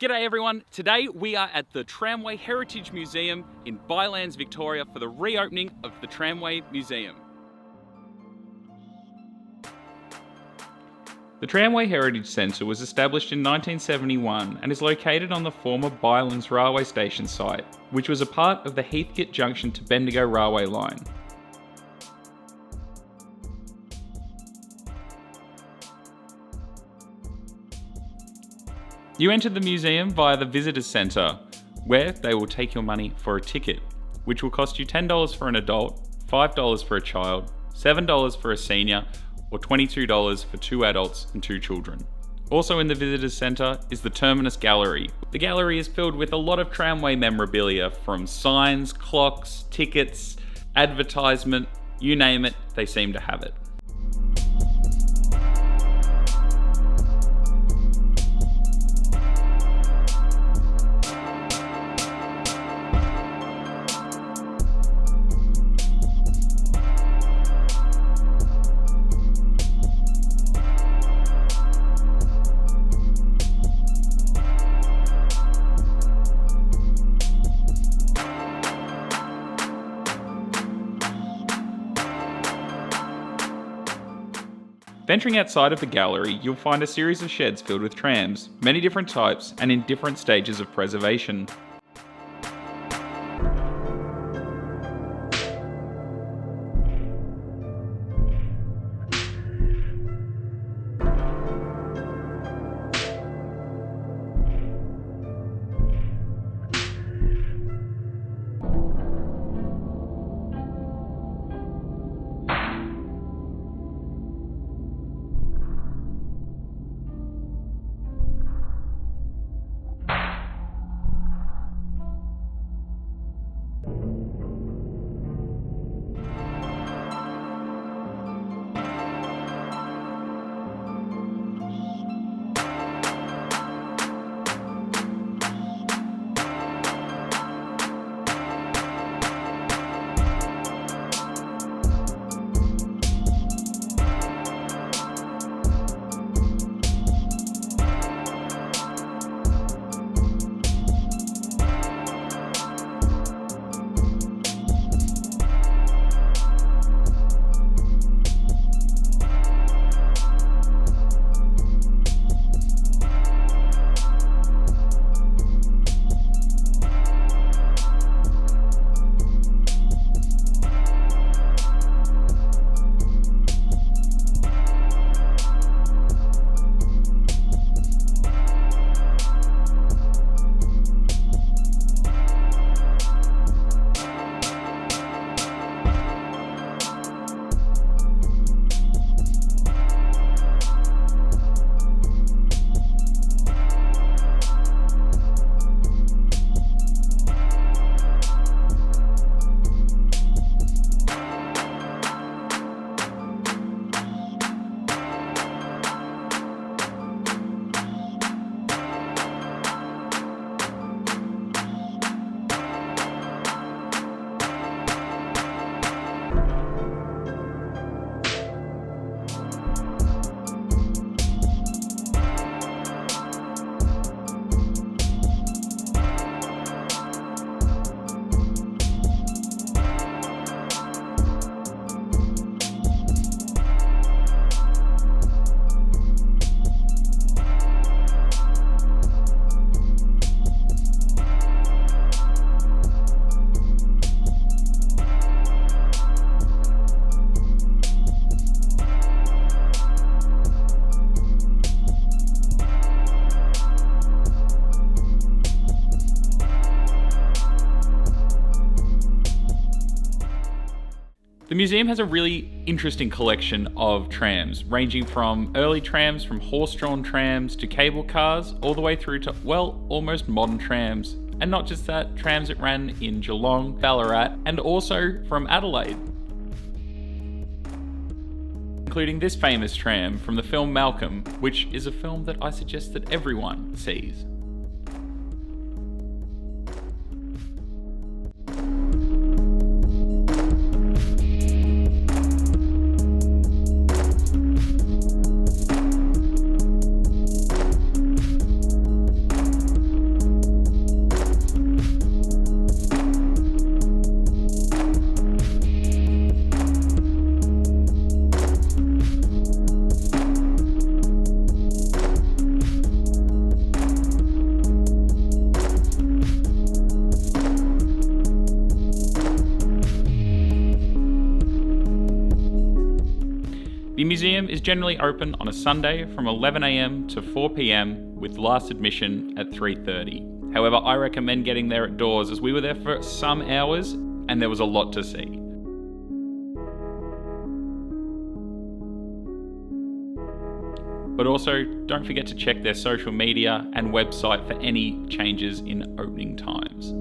G'day everyone, today we are at the Tramway Heritage Museum in Bylands, Victoria for the reopening of the Tramway Museum. The Tramway Heritage Centre was established in 1971 and is located on the former Bylands railway station site, which was a part of the Heathcote Junction to Bendigo railway line. You enter the museum via the Visitors Centre, where they will take your money for a ticket, which will cost you $10 for an adult, $5 for a child, $7 for a senior, or $22 for 2 adults and 2 children. Also in the Visitors Centre is the Terminus Gallery. The gallery is filled with a lot of tramway memorabilia from signs, clocks, tickets, advertisement, you name it, they seem to have it. Venturing outside of the gallery, you'll find a series of sheds filled with trams, many different types and in different stages of preservation. The museum has a really interesting collection of trams, ranging from early trams from horse-drawn trams to cable cars, all the way through to, well, almost modern trams. And not just that, trams that ran in Geelong, Ballarat, and also from Adelaide. Including this famous tram from the film Malcolm, which is a film that I suggest that everyone sees. museum is generally open on a Sunday from 11 AM to 4 PM with last admission at 3:30. However, I recommend getting there at doors as we were there for some hours and there was a lot to see. But also, don't forget to check their social media and website for any changes in opening times.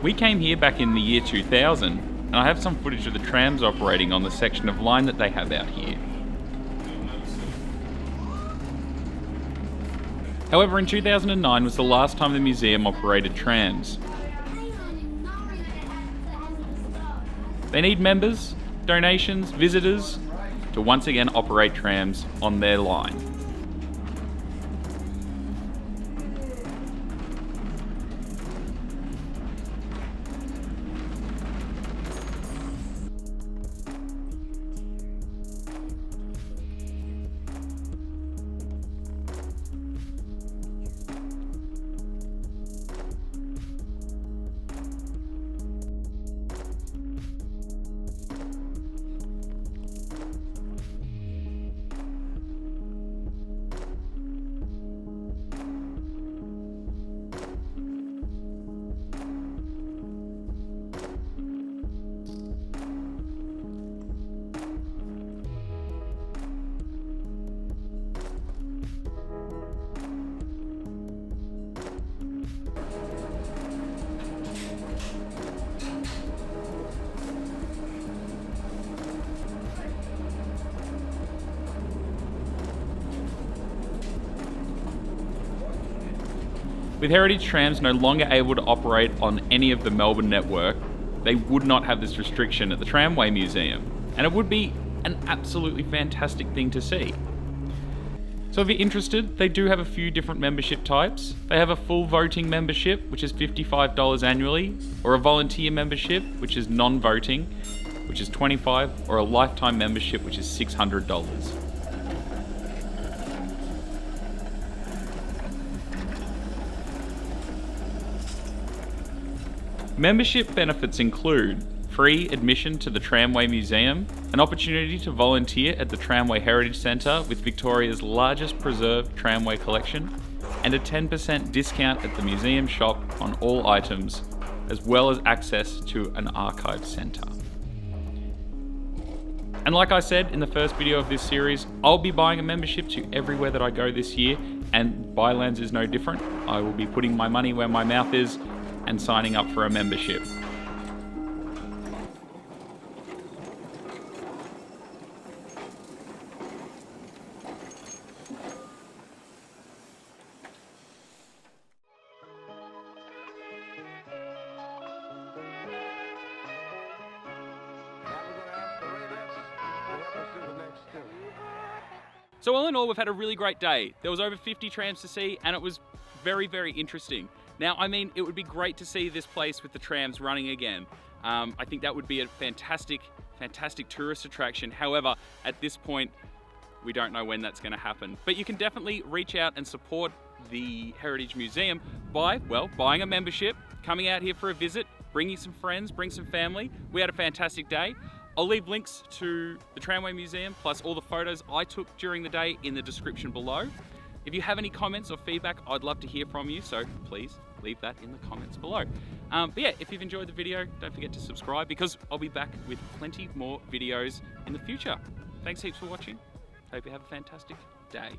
We came here back in the year 2000, and I have some footage of the trams operating on the section of line that they have out here. However, in 2009 was the last time the museum operated trams. They need members, donations, visitors to once again operate trams on their line. With Heritage Trams no longer able to operate on any of the Melbourne network, they would not have this restriction at the Tramway Museum, and it would be an absolutely fantastic thing to see. So if you're interested, they do have a few different membership types. They have a full voting membership, which is $55 annually, or a volunteer membership, which is non-voting, which is $25, or a lifetime membership, which is $600. Membership benefits include free admission to the Tramway Museum, an opportunity to volunteer at the Tramway Heritage Centre with Victoria's largest preserved tramway collection, and a 10% discount at the museum shop on all items, as well as access to an archive centre. And like I said in the first video of this series, I'll be buying a membership to everywhere that I go this year, and Bylands is no different. I will be putting my money where my mouth is and signing up for a membership. So all in all, we've had a really great day. There was over 50 trams to see, and it was very, very interesting. Now, I mean, it would be great to see this place with the trams running again. I think that would be a fantastic, fantastic tourist attraction. However, at this point, we don't know when that's going to happen. But you can definitely reach out and support the Heritage Museum by, well, buying a membership, coming out here for a visit, bringing some friends, bring some family. We had a fantastic day. I'll leave links to the Tramway Museum, plus all the photos I took during the day in the description below. If you have any comments or feedback, I'd love to hear from you, so please leave that in the comments below. But yeah, if you've enjoyed the video, don't forget to subscribe because I'll be back with plenty more videos in the future. Thanks heaps for watching. Hope you have a fantastic day.